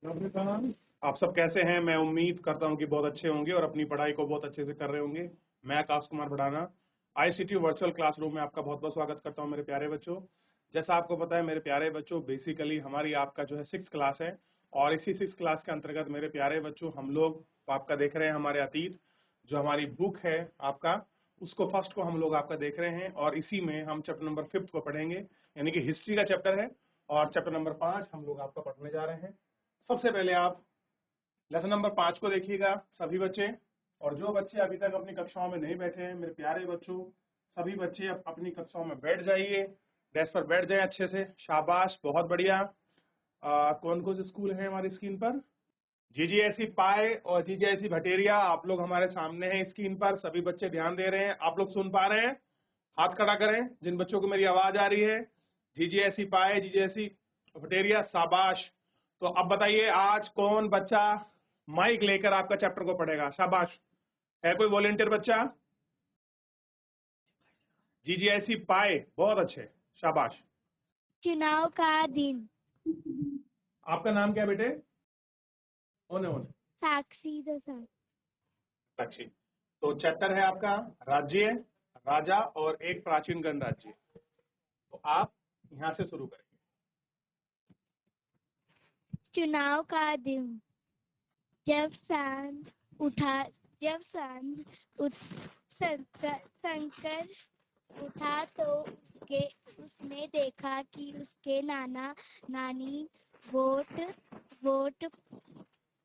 नमस्कार। आप सब कैसे हैं? मैं उम्मीद करता हूं कि बहुत अच्छे होंगे और अपनी पढ़ाई को बहुत अच्छे से कर रहे होंगे। मैं Akash Kumar Bhadana ICT virtual classroom में आपका बहुत बहुत स्वागत करता हूं मेरे प्यारे बच्चों। जैसा आपको पता है मेरे प्यारे बच्चों, बेसिकली हमारी आपका जो है 6th क्लास है और इसी 6th क्लास के अंतर्गत मेरे प्यारे बच्चों हम लोग आपका देख रहे हैं हमारे अतीत, जो हमारी बुक है आपका, उसको फर्स्ट को हम लोग आपका देख रहे हैं और इसी में हम चैप्टर नंबर 5th को पढ़ेंगे, यानी कि हिस्ट्री का चैप्टर है और चैप्टर नंबर 5 हम लोग आपका पढ़ने जा रहे हैं। सबसे पहले आप लेसन नंबर 5 को देखिएगा सभी बच्चे, और जो बच्चे अभी तक अपनी कक्षाओं में नहीं बैठे हैं मेरे प्यारे बच्चों, सभी बच्चे अपनी कक्षाओं में बैठ जाइए, डेस्क पर बैठ जाए अच्छे से। शाबाश, बहुत बढ़िया। कौन कौन से स्कूल है हमारी स्क्रीन पर? जीजीएसई पाए और जीजीएसई भटेरिया, आप लोग हमारे सामने हैं स्क्रीन पर। सभी बच्चे ध्यान दे रहे हैं? आप लोग सुन पा रहे हैं? हाथ खड़ा करें जिन बच्चों को मेरी आवाज आ रही है। जीजीएसई पाए, जीजीएसई भटेरिया, शाबाश। तो अब बताइए आज कौन बच्चा माइक लेकर आपका चैप्टर को पढ़ेगा? शाबाश। है कोई वॉलेंटियर बच्चा? जीजीएसई पाए, बहुत अच्छे, शाबाश। चुनाव का दिन। आपका नाम क्या बेटे? ओने ओने साक्षी दसाई। साक्षी। तो चैप्टर है आपका राज्य, राजा और एक प्राचीन गणराज्य। तो आप यहां से शुरू करेंगे। चुनाव का दिन। जब सांड उठा जब सांड उठ शंकर उठा तो उसने देखा कि उसके नाना नानी वोट वोट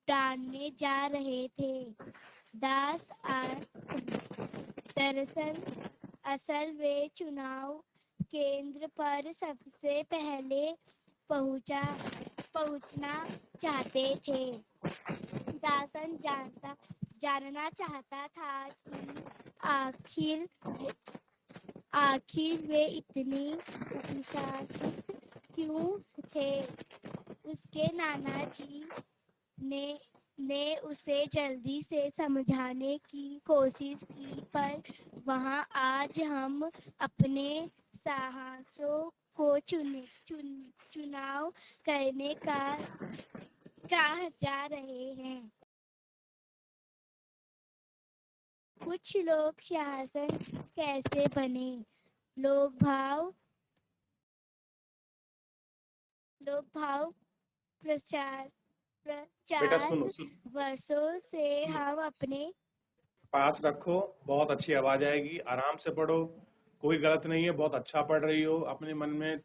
डालने जा रहे थे। दास दरअसल असल वे चुनाव केंद्र पर सबसे पहले पहुंचना चाहते थे। दासन जानना चाहता था कि आखिर आखिर वे इतनी उत्साहित क्यों थे। उसके नाना जी ने उसे जल्दी से समझाने की कोशिश की, पर वहां आज हम अपने साहसों को चुनाव करने का कहा जा रहे हैं। कुछ लोग शासन कैसे बने? लोग भाव प्रचार बेटा सुनो 50 वर्षों से सुनो, हम अपने पास रखो, बहुत अच्छी आवाज आएगी, आराम से पढ़ो। कोई गलत नहीं है, बहुत अच्छा पढ़ रही हो। अपने मन में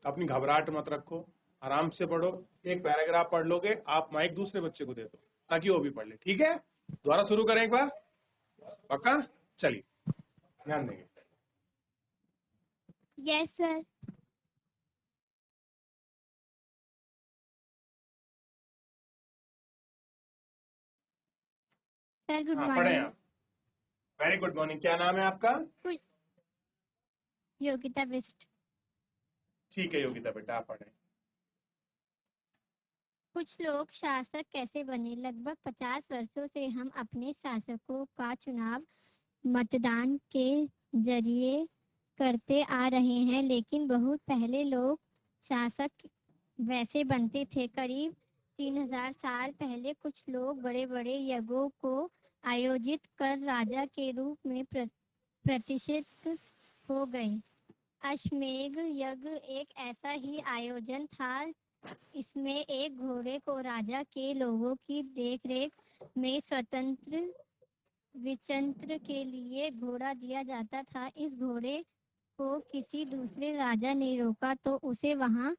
अपनी घबराहट मत रखो, आराम से पढ़ो। एक पैराग्राफ पढ़ लोगे, आप माइक दूसरे बच्चे को दे दो ताकि वो भी पढ़ ले, ठीक है? दोबारा शुरू करें एक बार, पक्का? चलिए, ध्यान देंगे। Yes sir. सर गुड हाँ, पढ़े मॉर्निंग। आप। Very good morning. क्या नाम है आपका? योगिता बिस्ट। ठीक है योगिता बेटा, आप पढ़े। कुछ लोग शासक कैसे बने? लगभग 50 वर्षों से हम अपने शासकों का चुनाव मतदान के जरिए करते आ रहे हैं, लेकिन बहुत पहले लोग शासक वैसे बनते थे। करीब 3000 साल पहले कुछ लोग बड़े बड़े यज्ञों को आयोजित कर राजा के रूप में प्रतिष्ठित हो गए। अश्वमेध यज्ञ एक ऐसा ही आयोजन था। इसमें एक घोड़े को राजा के लोगों की देखरेख में स्वतंत्र विचरण के लिए घोड़ा दिया जाता था। इस घोड़े को किसी दूसरे राजा ने रोका तो उसे वहां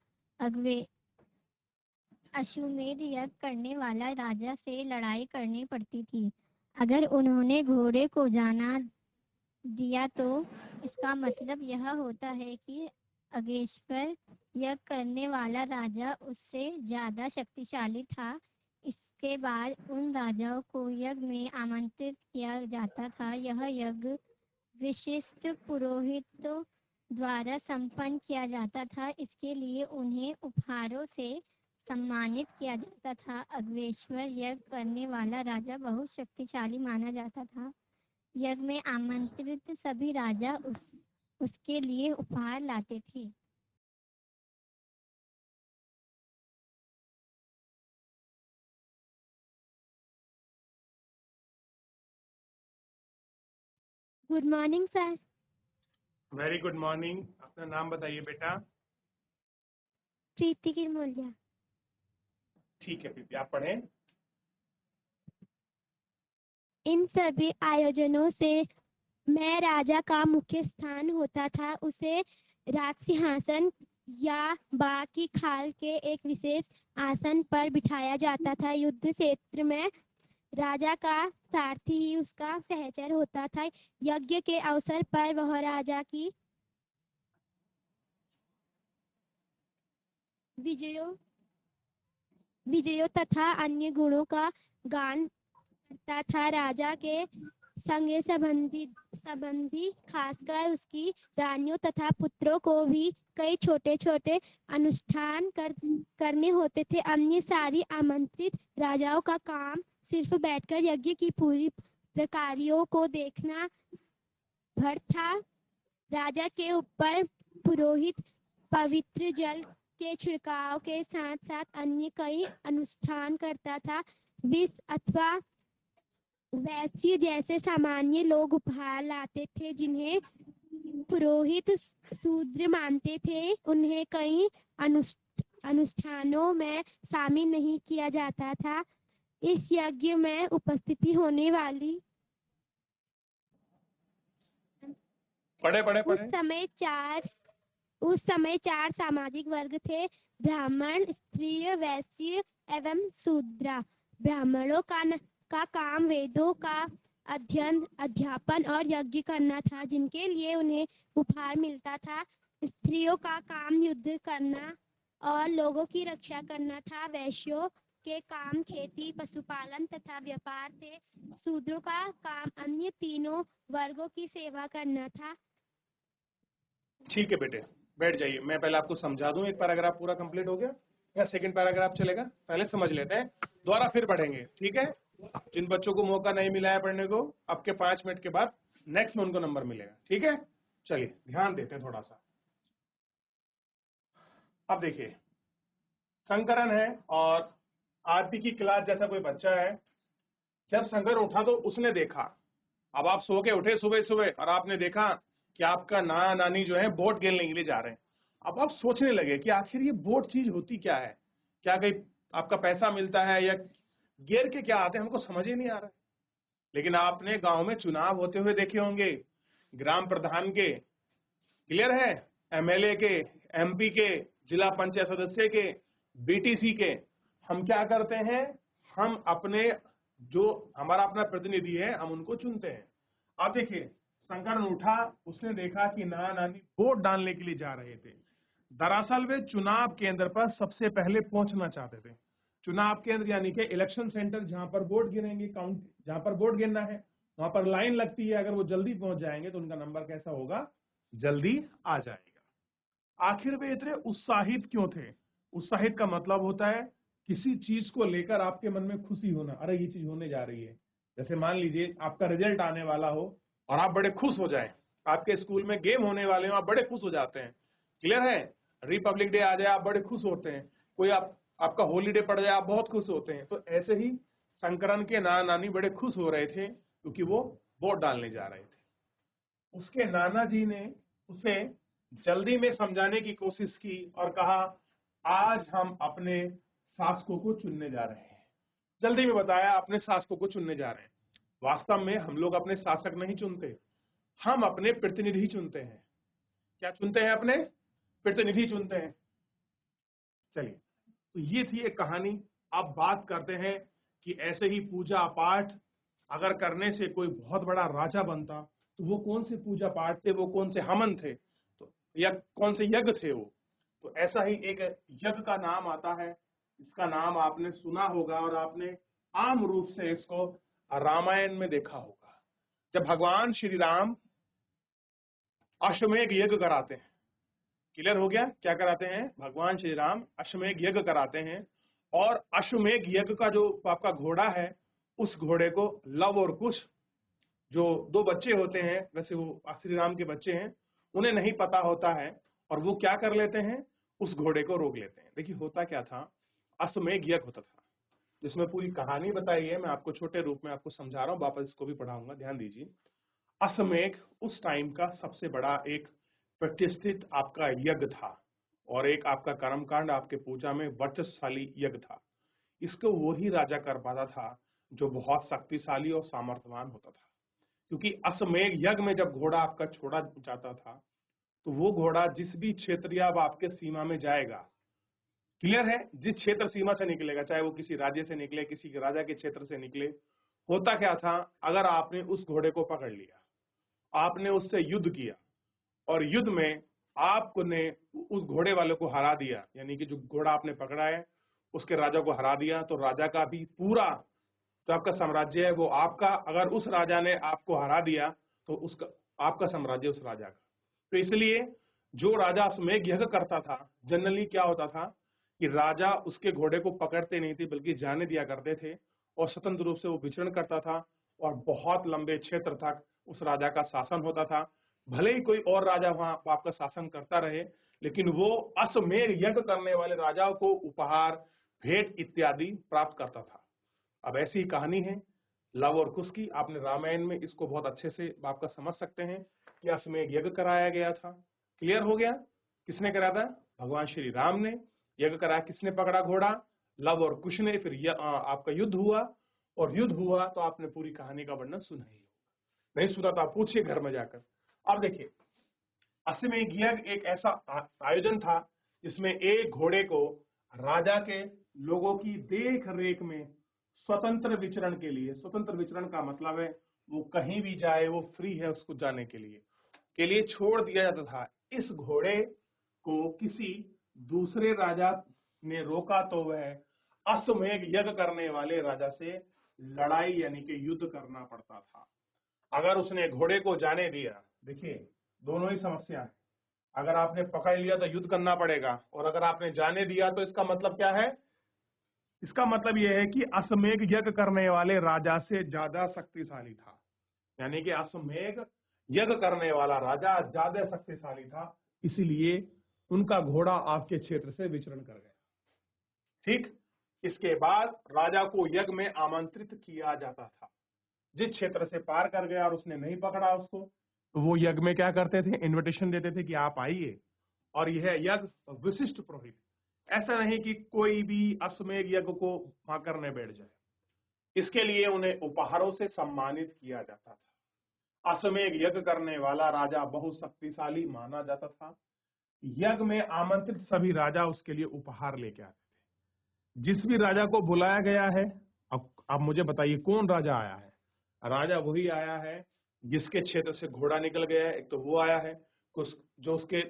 अश्वमेध यज्ञ करने वाला राजा से लड़ाई करनी पड़ती थी। अगर उन्होंने घोड़े को जाना दिया तो इसका मतलब यह होता है कि अग्रेसर यज्ञ करने वाला राजा उससे ज्यादा शक्तिशाली था। इसके बाद उन राजाओं को यज्ञ में आमंत्रित किया जाता था। यह यज्ञ विशिष्ट पुरोहितों द्वारा संपन्न किया जाता था। इसके लिए उन्हें उपहारों से सम्मानित किया जाता था। अग्रेसर यज्ञ करने वाला राजा बहुत शक्तिशाली माना जाता था। यज्ञ में आमंत्रित सभी राजा उसके लिए उपहार लाते थे। Good morning sir. Very good morning. अपना नाम बताइए बेटा। प्रीति की मूल्य। ठीक है प्रीति, आप पढ़ें। इन सभी आयोजनों से मैं राजा का मुख्य स्थान होता था। उसे राजसिंहासन या बाग की खाल के एक विशेष आसन पर बिठाया जाता था। युद्ध क्षेत्र में राजा का सारथी ही उसका सहचर होता था। यज्ञ के अवसर पर वह राजा की विजयों तथा अन्य गुणों का गान करता था। राजा के संगे संबंधी खासकर उसकी रानियों तथा पुत्रों को भी कई छोटे छोटे अनुष्ठान करने होते थे। अन्य सारी आमंत्रित राजाओं का काम सिर्फ बैठकर यज्ञ की पूरी प्रक्रियाओं को देखना भर था। राजा के ऊपर पुरोहित पवित्र जल के छिड़काव के साथ साथ अन्य कई अनुष्ठान करता था। विष अथवा वैश्य जैसे सामान्य लोग उपहार लाते थे, जिन्हें पुरोहित शूद्र मानते थे। उन्हें कई अनुष्ठानों में शामिल नहीं किया जाता था। इस यज्ञ में उपस्थिति होने वाली पढ़े पढ़े उस पढ़े। समय चार सामाजिक वर्ग थे: ब्राह्मण, स्त्रीय, वैश्य एवं शूद्र। ब्राह्मणों का काम वेदों का अध्ययन, अध्यापन और यज्ञ करना था, जिनके लिए उन्हें उपहार मिलता था। स्त्रियों का काम युद्ध करना और लोगों की रक्षा करना था। वैश्यों के काम खेती, पशुपालन तथा व्यापार थे। शूद्रों का काम अन्य तीनों वर्गों की सेवा करना था। ठीक है बेटे, बैठ जाइए। मैं पहले आपको समझा दूं। एक पैराग्राफ पूरा कंप्लीट हो गया या सेकंड पैराग्राफ चलेगा? पहले समझ लेते हैं, दोबारा फिर पढ़ेंगे, ठीक है? जिन बच्चों को मौका नहीं मिला है पढ़ने को, आपके 5 मिनट के बाद नेक्स्ट में उनको नंबर मिलेगा, ठीक है? चलिए ध्यान देते हैं थोड़ा सा। अब देखिए, शंकरन है और आरपी की क्लास जैसा कोई बच्चा है। जब शंकर उठा तो उसने देखा, अब आप सो के उठे सुबह सुबह और आपने देखा कि आपका नाना नानी जो है बोट खेलने के लिए जा रहे हैं। अब आप सोचने लगे कि आखिर ये बोट चीज होती क्या है, क्या कहीं आपका पैसा मिलता है या गियर के क्या आते हैं, हमको समझ ही नहीं आ रहा है। लेकिन आपने गांव में चुनाव होते हुए देखे होंगे, ग्राम प्रधान के, क्लियर है, एमएलए के, एमपी के, जिला पंचायत सदस्य के, बीटीसी के। हम क्या करते हैं, हम अपने जो हमारा अपना प्रतिनिधि है हम उनको चुनते हैं। अब देखिए, शंकर उठा, उसने देखा कि नाना नानी वोट डालने के लिए जा रहे थे। दरअसल वे चुनाव केंद्र पर सबसे पहले पहुंचना चाहते थे। चुनाव केंद्र यानी कि इलेक्शन सेंटर, जहां पर वोट गिरेंगे, काउंट जहां पर वोट गिरना है वहां पर लाइन लगती है। अगर वो जल्दी पहुंच जाएंगे तो उनका नंबर कैसा होगा, जल्दी आ जाएगा। आखिर वे इतने उत्साहित क्यों थे? उत्साहित का मतलब होता है किसी चीज को लेकर आपके मन में खुशी होना, अरे ये चीज होने जा रही है। जैसे मान लीजिए आपका रिजल्ट आने वाला हो और आप बड़े खुश हो जाएं, आपके स्कूल में गेम होने वाले हो, आप बड़े खुश हो जाते हैं, क्लियर है? रिपब्लिक डे आ जाए आप बड़े खुश होते हैं, कोई आपका हॉलीडे पड़ जाए आप बहुत खुश होते हैं। तो ऐसे ही शंकरन के नाना नानी बड़े खुश हो रहे थे क्योंकि वो वोट डालने जा रहे थे। उसके नाना जी ने उसे जल्दी में समझाने की कोशिश की और कहा, आज हम अपने शासकों को चुनने जा रहे हैं। जल्दी में बताया, अपने शासकों को चुनने जा रहे हैं। वास्तव में हम लोग अपने शासक नहीं चुनते, हम अपने प्रतिनिधि चुनते हैं। क्या चुनते हैं? अपने प्रतिनिधि चुनते हैं। चलिए, तो ये थी एक कहानी। अब बात करते हैं कि ऐसे ही पूजा पाठ अगर करने से कोई बहुत बड़ा राजा बनता तो वो कौन से पूजा पाठ थे, वो कौन से हवन थे, तो या कौन से यज्ञ थे वो। तो ऐसा ही एक यज्ञ का नाम आता है, इसका नाम आपने सुना होगा और आपने आम रूप से इसको रामायण में देखा होगा। जब भगवान श्री राम अश्वमेध यज्ञ कराते हैं, क्लियर हो गया? क्या कराते हैं? भगवान श्री राम अश्वमेध यज्ञ कराते हैं। और अश्वमेध यज्ञ का जो आपका घोड़ा है, उस घोड़े को लव और कुश, जो दो बच्चे होते हैं, वैसे वो श्री राम के बच्चे हैं, उन्हें नहीं पता होता है और वो क्या कर लेते हैं, उस घोड़े को रोक लेते हैं। देखिए होता क्या था, अश्वमेध यज्ञ होता था जिसमें पूरी कहानी बताई है। मैं आपको छोटे रूप में आपको समझा रहा हूँ, वापस इसको भी पढ़ाऊंगा, ध्यान दीजिए। अश्वमेध उस टाइम का सबसे बड़ा एक प्रतिष्ठित आपका यज्ञ था और एक आपका कर्मकांड आपके पूजा में वर्चस्वशाली यज्ञ था। इसको वही राजा कर पाता था जो बहुत शक्तिशाली और सामर्थ्यवान होता था, क्योंकि अश्वमेध यज्ञ में जब घोड़ा आपका छोड़ा जाता था तो वो घोड़ा जिस भी क्षेत्र या आपके सीमा में जाएगा, क्लियर है, जिस क्षेत्र सीमा से निकलेगा, चाहे वो किसी राज्य से निकले, किसी राजा के क्षेत्र से निकले, होता क्या था, अगर आपने उस घोड़े को पकड़ लिया, आपने उससे युद्ध किया और युद्ध में आपने उस घोड़े वाले को हरा दिया, यानी कि जो घोड़ा आपने पकड़ा है उसके राजा को हरा दिया, तो राजा का भी पूरा जो आपका साम्राज्य है वो आपका, अगर उस राजा ने आपको हरा दिया तो उसका आपका साम्राज्य उस राजा का। तो इसलिए जो राजा अश्वमेध यज्ञ करता था, जनरली क्या होता था कि राजा उसके घोड़े को पकड़ते नहीं थे बल्कि जाने दिया करते थे और स्वतंत्र रूप से वो विचरण करता था और बहुत लंबे क्षेत्र तक उस राजा का शासन होता था। भले ही कोई और राजा वहां आपका शासन करता रहे, लेकिन वो अश्वमेध यज्ञ करने वाले राजाओं को उपहार, भेंट इत्यादि प्राप्त करता था। अब ऐसी ही कहानी है लव और कुश की। आपने रामायण में इसको बहुत अच्छे से आपका समझ सकते हैं कि अश्वमेध यज्ञ कराया गया था। क्लियर हो गया? किसने कराया था? भगवान श्री राम ने यज्ञ कराया। किसने पकड़ा घोड़ा? लव और कुश ने। फिर आपका युद्ध हुआ और युद्ध हुआ तो आपने पूरी कहानी का वर्णन सुना ही होगा। नहीं सुना तो आप पूछिए घर में जाकर। अब देखिए, अश्वमेध यज्ञ एक ऐसा आयोजन था जिसमें एक घोड़े को राजा के लोगों की देख रेख में स्वतंत्र विचरण के लिए, स्वतंत्र विचरण का मतलब है वो कहीं भी जाए, वो फ्री है उसको जाने के लिए छोड़ दिया जाता था। इस घोड़े को किसी दूसरे राजा ने रोका तो वह अश्वमेध यज्ञ करने वाले राजा से लड़ाई यानी कि युद्ध करना पड़ता था। अगर उसने घोड़े को जाने दिया, देखिए दोनों ही समस्या है। अगर आपने पकड़ लिया तो युद्ध करना पड़ेगा और अगर आपने जाने दिया तो इसका मतलब क्या है? इसका मतलब यह है कि अश्वमेध यज्ञ करने वाले राजा से ज्यादा शक्तिशाली था, यानी कि अश्वमेध यज्ञ करने वाला राजा ज्यादा शक्तिशाली था, इसीलिए उनका घोड़ा आपके क्षेत्र से विचरण कर गया। ठीक, इसके बाद राजा को यज्ञ में आमंत्रित किया जाता था। जिस क्षेत्र से पार कर गया और उसने नहीं पकड़ा उसको, तो वो यज्ञ में क्या करते थे? इनविटेशन देते थे कि आप आइए। और यह यज्ञ विशिष्ट पुरोहित, ऐसा नहीं कि कोई भी अश्वमेध यज्ञ को वहां करने बैठ जाए। इसके लिए उन्हें उपहारों से सम्मानित किया जाता था। अश्वमेध यज्ञ करने वाला राजा बहुत शक्तिशाली माना जाता था। यज्ञ में आमंत्रित सभी राजा उसके लिए उपहार लेके आते थे। जिस भी राजा को बुलाया गया है, अब मुझे बताइए कौन राजा आया है? राजा वही आया है जिसके क्षेत्र से घोड़ा निकल गया है। एक तो वो आया है, कुछ जो उसके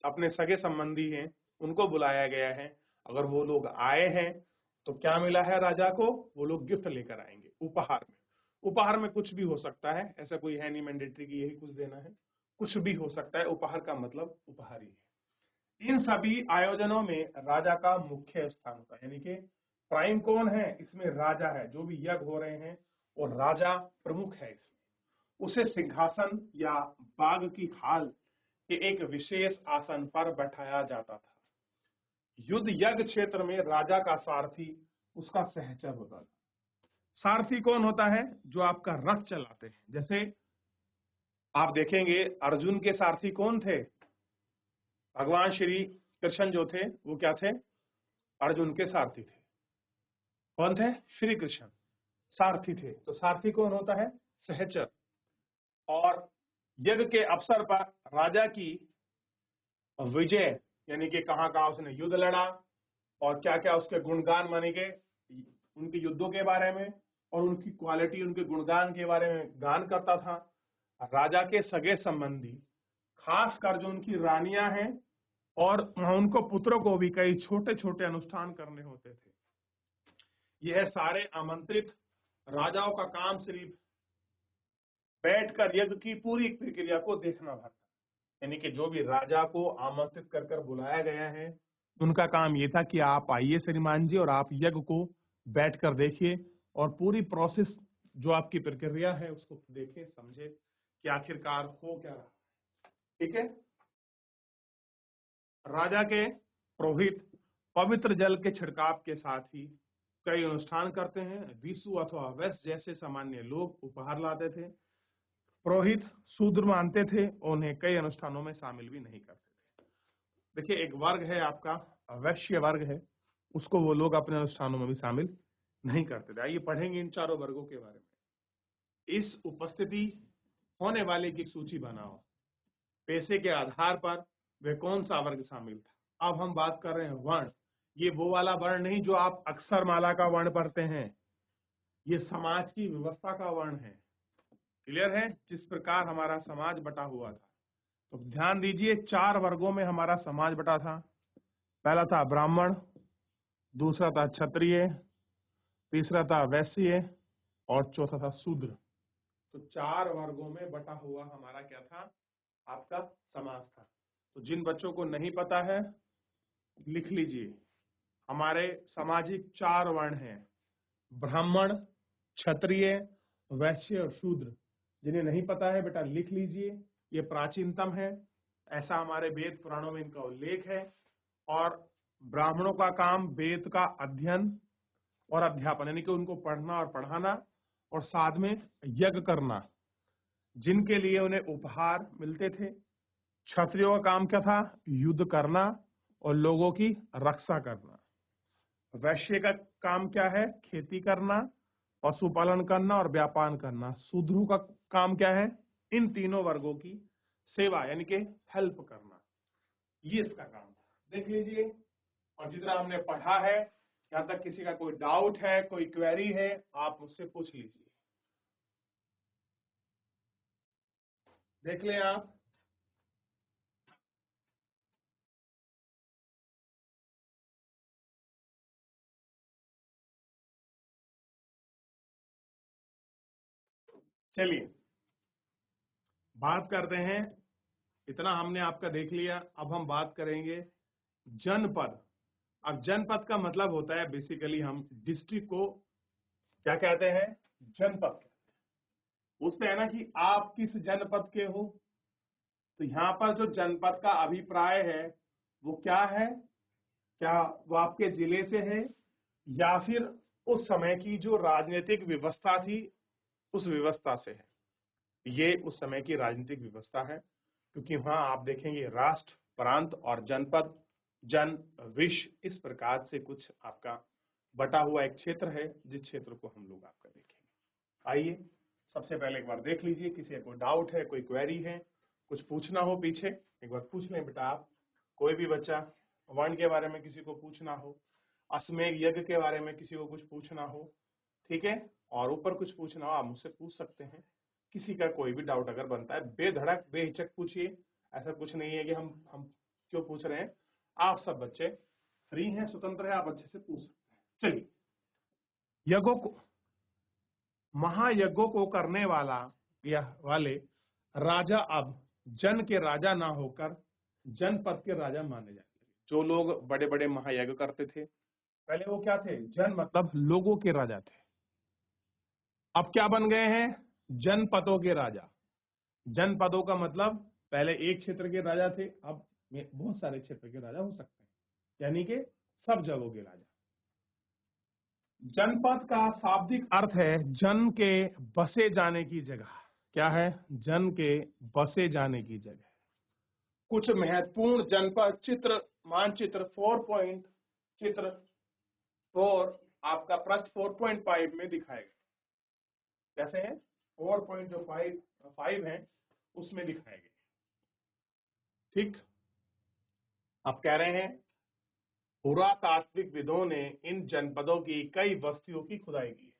अपने सगे संबंधी हैं उनको बुलाया गया है। अगर वो लोग आए हैं तो क्या मिला है राजा को? वो लोग गिफ्ट लेकर आएंगे उपहार में। उपहार में कुछ भी हो सकता है, ऐसा कोई है नहीं मैंडेटरी की यही कुछ देना है, कुछ भी हो सकता है। उपहार का मतलब उपहार ही है। इन सभी आयोजनों में राजा का मुख्य स्थान होता है, यानी कि प्राइम कौन है इसमें? राजा है। जो भी यज्ञ हो रहे हैं और राजा प्रमुख है इसमें। उसे सिंहासन या बाग की खाल के एक विशेष आसन पर बैठाया जाता था। युद्ध यज्ञ क्षेत्र में राजा का सारथी उसका सहचर होता था। सारथी कौन होता है? जो आपका रथ चलाते हैं। जैसे आप देखेंगे अर्जुन के सारथी कौन थे? भगवान श्री कृष्ण जो थे वो क्या थे? अर्जुन के सारथी थे। कौन थे? श्री कृष्ण सारथी थे। तो सारथी कौन होता है? सहचर। और यज्ञ के अवसर पर राजा की विजय, यानी कि कहां कहां उसने युद्ध लड़ा और क्या क्या उसके गुणगान, माने के उनके युद्धों के बारे में और उनकी क्वालिटी, उनके गुणगान के बारे में गान करता था। राजा के सगे संबंधी, खासकर जो उनकी रानियां हैं और उनको पुत्रों को भी कई छोटे छोटे अनुष्ठान करने होते थे। यह सारे आमंत्रित राजाओं का काम सिर्फ बैठकर यज्ञ की पूरी प्रक्रिया को देखना था, यानी कि जो भी राजा को आमंत्रित कर कर बुलाया गया है उनका काम ये था कि आप आइए श्रीमान जी और आप यज्ञ को बैठकर देखिए और पूरी प्रोसेस जो आपकी प्रक्रिया है उसको देखें, समझे कि आखिरकार हो क्या रहा। ठीक है। राजा के पुरोहित पवित्र जल के छिड़काव के साथ ही कई अनुष्ठान करते हैं। विशु अथवा वैश्य जैसे सामान्य लोग उपहार लाते थे। पुरोहित शूद्र मानते थे, उन्हें कई अनुष्ठानों में शामिल भी नहीं करते थे। देखिए, एक वर्ग है आपका वैश्य वर्ग है, उसको वो लोग अपने अनुष्ठानों में भी शामिल नहीं करते थे। आइए पढ़ेंगे इन चारों वर्गों के बारे में। इस उपस्थिति होने वाले की सूची बनाओ। पैसे के आधार पर वे कौन सा वर्ग शामिल था। अब हम बात कर रहे हैं वर्ण। ये वो वाला वर्ण नहीं जो आप अक्षरमाला का वर्ण पढ़ते हैं, ये समाज की व्यवस्था का वर्ण है। क्लियर है? जिस प्रकार हमारा समाज बटा हुआ था, तो ध्यान दीजिए 4 वर्गों में हमारा समाज बटा था। पहला था ब्राह्मण, दूसरा था क्षत्रिय, तीसरा था वैश्य और चौथा था शूद्र। तो 4 वर्गों में बटा हुआ हमारा क्या था, आपका समाज था। तो जिन बच्चों को नहीं पता है लिख लीजिए, हमारे सामाजिक 4 वर्ण हैं, ब्राह्मण, क्षत्रिय, वैश्य और शूद्र। जिन्हें नहीं पता है बेटा लिख लीजिए, ये प्राचीनतम है, ऐसा हमारे वेद पुराणों में इनका उल्लेख है। और ब्राह्मणों का काम वेद का अध्ययन और अध्यापन, यानी कि उनको पढ़ना और पढ़ाना, और साथ में यज्ञ करना, जिनके लिए उन्हें उपहार मिलते थे। क्षत्रियों का काम क्या था, युद्ध करना और लोगों की रक्षा करना। वैश्य का काम क्या है, खेती करना, पशुपालन करना और व्यापार करना। शूद्रों का काम क्या है, इन तीनों वर्गों की सेवा यानी कि हेल्प करना, ये इसका काम था। देख लीजिए, और जितना हमने पढ़ा है, यहाँ तक किसी का कोई डाउट है, कोई क्वेरी है, आप मुझसे पूछ लीजिए। देख लें आप। चलिए बात करते हैं, इतना हमने आपका देख लिया। अब हम बात करेंगे जनपद। अब जनपद का मतलब होता है बेसिकली हम डिस्ट्रिक्ट को क्या कहते हैं, जनपद। पूछते हैं ना कि आप किस जनपद के हो, तो यहाँ पर जो जनपद का अभिप्राय है वो क्या है, क्या वो आपके जिले से है या फिर उस समय की जो राजनीतिक व्यवस्था थी उस व्यवस्था से है। ये उस समय की राजनीतिक व्यवस्था है, क्योंकि वहां आप देखेंगे राष्ट्र, प्रांत और जनपद, जन, विश्व, इस प्रकार से कुछ आपका बटा हुआ एक क्षेत्र है, जिस क्षेत्र को हम लोग आपका देखेंगे। आइए सबसे पहले एक बार देख लीजिए, किसी का कोई डाउट है, कोई क्वेरी है, कुछ पूछना हो पीछे, एक बार पूछ लें बेटा आप। कोई भी बच्चा, वर्ण के बारे में किसी को पूछना हो, अश्वमेध यज्ञ के बारे में किसी को कुछ पूछना हो, ठीक है, और ऊपर कुछ पूछना हो आप मुझसे पूछ सकते हैं। किसी का कोई भी डाउट अगर बनता है बेधड़क बेहिचक पूछिए, ऐसा कुछ नहीं है कि हम क्यों पूछ रहे हैं। आप सब बच्चे फ्री हैं, स्वतंत्र है, आप अच्छे से पूछ सकते हैं। चलिए, यज्ञों को, महायज्ञों को करने वाले राजा अब जन के राजा ना होकर जनपद के राजा माने जाते। जो लोग बड़े बड़े महायज्ञ करते थे पहले वो क्या थे, जन मतलब लोगों के राजा थे। अब क्या बन गए हैं, जनपदों के राजा। जनपदों का मतलब पहले एक क्षेत्र के राजा थे, अब बहुत सारे क्षेत्र के राजा हो सकते हैं, यानी कि सब जगहों के राजा। जनपद का शाब्दिक अर्थ है जन के बसे जाने की जगह। क्या है, जन के बसे जाने की जगह। कुछ महत्वपूर्ण जनपद चित्र, मानचित्र 4 पॉइंट चित्र 4 आपका प्रश्न 4.5 में दिखाएगा। कैसे है, 4.5 है उसमें दिखाएंगे। ठीक, आप कह रहे हैं पुरातात्विक विदों ने इन जनपदों की कई बस्तियों की खुदाई की है।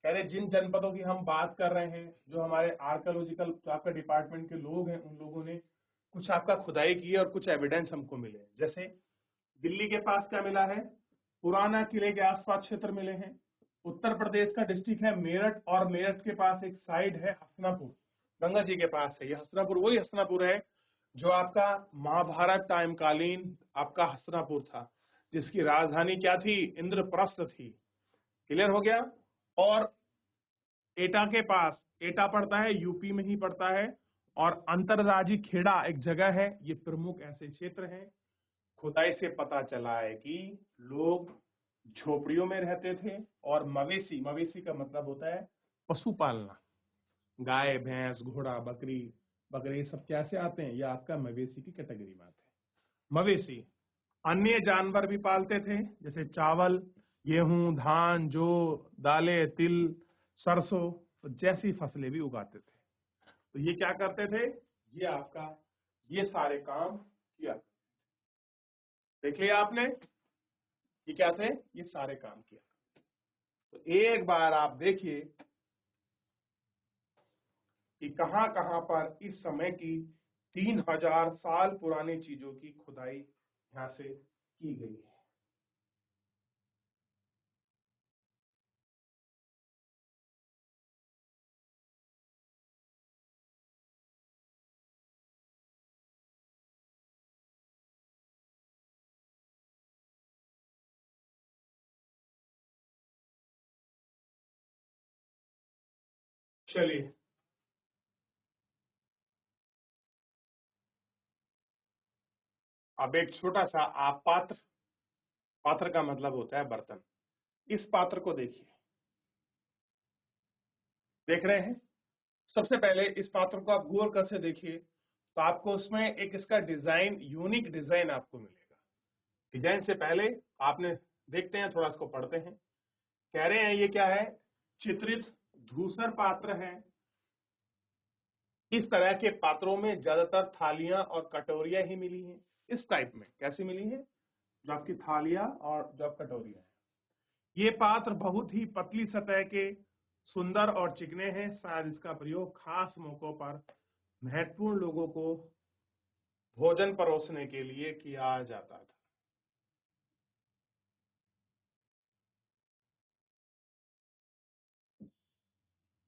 कह रहे जिन जनपदों की हम बात कर रहे हैं, जो हमारे आर्कियोलॉजिकल आपका डिपार्टमेंट के लोग हैं, उन लोगों ने कुछ आपका खुदाई की है और कुछ एविडेंस हमको मिले। जैसे दिल्ली के पास क्या मिला है, पुराना किले के आसपास क्षेत्र मिले हैं। उत्तर प्रदेश का डिस्ट्रिक्ट है मेरठ, और मेरठ के पास एक साइड है हसनापुर, गंगा जी के पास है। ये हसनापुर वही हसनापुर है जो आपका महाभारत टाइम कालीन आपका हसनापुर था, जिसकी राजधानी क्या थी, इंद्रप्रस्थ थी। क्लियर हो गया। और एटा के पास, एटा पड़ता है यूपी में ही पड़ता है, और अंतरराजी खेड़ा एक जगह है। ये प्रमुख ऐसे क्षेत्र हैं। खुदाई से पता चला है कि लोग झोपड़ियों में रहते थे और मवेशी, मवेशी का मतलब होता है पशु पालना, गाय, भैंस, घोड़ा, बकरी, ये सब कैसे आते हैं? ये आपका मवेशी की कैटेगरी में आते हैं। मवेशी अन्य जानवर भी पालते थे, जैसे चावल, गेहूं, धान, जौ, दालें, तिल, सरसों, तो जैसी फसलें भी उगाते थे। तो ये क्या करते थे? ये आपका ये सारे काम किया। देख लिया आपने, ये क्या थे? ये सारे काम किया। तो एक बार आप देखिए कि कहां कहां पर इस समय की 3000 साल पुरानी चीजों की खुदाई यहां से की गई है। चलिए, अब एक छोटा सा आप पात्र, पात्र का मतलब होता है बर्तन। इस पात्र को देखिए, देख रहे हैं? सबसे पहले इस पात्र को आप गौर कर से देखिए, तो आपको उसमें एक इसका डिजाइन, यूनिक डिजाइन आपको मिलेगा। डिजाइन से पहले आपने देखते हैं, थोड़ा इसको पढ़ते हैं। कह रहे हैं ये क्या है? चित्रित धूसर पात्र है। इस तरह के पात्रों में ज्यादातर थालियां और कटोरियां ही मिली हैं। इस टाइप में कैसी मिली हैं? जो आपकी थालियां और जो कटोरियां हैं। ये पात्र बहुत ही पतली सतह के, सुंदर और चिकने हैं। शायद इसका प्रयोग खास मौकों पर महत्वपूर्ण लोगों को भोजन परोसने के लिए किया जाता था।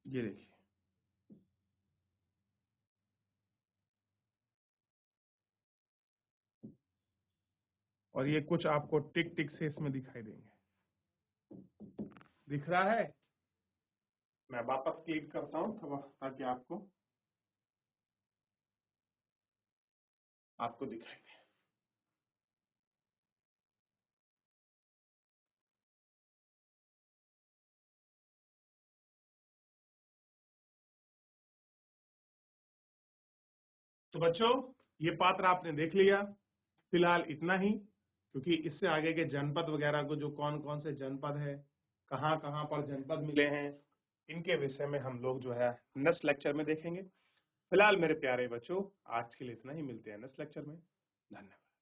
ये देखिए, और ये कुछ आपको टिक टिक से इसमें दिखाई देंगे। दिख रहा है? मैं वापस क्लिक करता हूं ताकि आपको दिखाई दे। तो बच्चों, ये पात्र आपने देख लिया। फिलहाल इतना ही, क्योंकि इससे आगे के जनपद वगैरह को, जो कौन कौन से जनपद है, कहाँ कहाँ पर जनपद मिले हैं, इनके विषय में हम लोग जो है नेक्स्ट लेक्चर में देखेंगे। फिलहाल मेरे प्यारे बच्चों, आज के लिए इतना ही। मिलते हैं नेक्स्ट लेक्चर में। धन्यवाद।